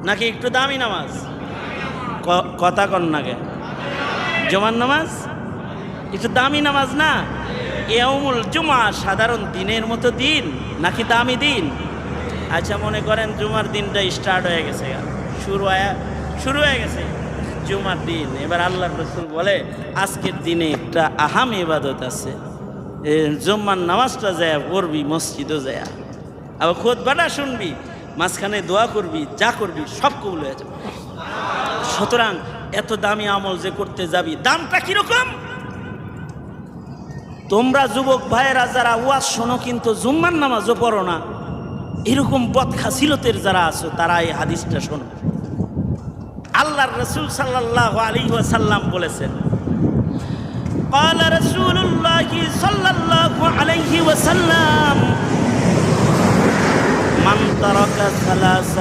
নাকি একটু দামি নামাজ? কথা কন না কে? জুমার নামাজ একটু দামি নামাজ না? ইয়াউমুল জুমা সাধারণ দিনের মতো দিন নাকি দামি দিন? আচ্ছা মনে করেন জুমার দিনটা স্টার্ট হয়ে গেছে, শুরু হয়ে গেছে জুমার দিন। এবার আল্লাহর রাসূল বলে আজকের দিনে একটা আহাম ইবাদত আছে, জুম্মার নামাজটা যায় পড়বি, মসজিদও যায়, আবার খুতবাটা শুনবি, মাঝখানে দোয়া করবি, যা করবি সব কবুল হয়ে যাবে। সুতরাং এত দামি আমল যে করতে যাবি, দামটা কিরকম? তোমরা যুবক ভাইয়েরা যারা ওয়াজ শোনো কিন্তু জুম্মার নামাজও পড়ো না, এরকম বদখাসিলতের যারা আছো তারা এই হাদিসটা শোনো। আল্লাহর রাসূল সাল্লাল্লাহু আলাইহি ওয়াসাল্লাম বলেছেন, قال رسول الله صلى الله عليه وسلم من ترك ثلاث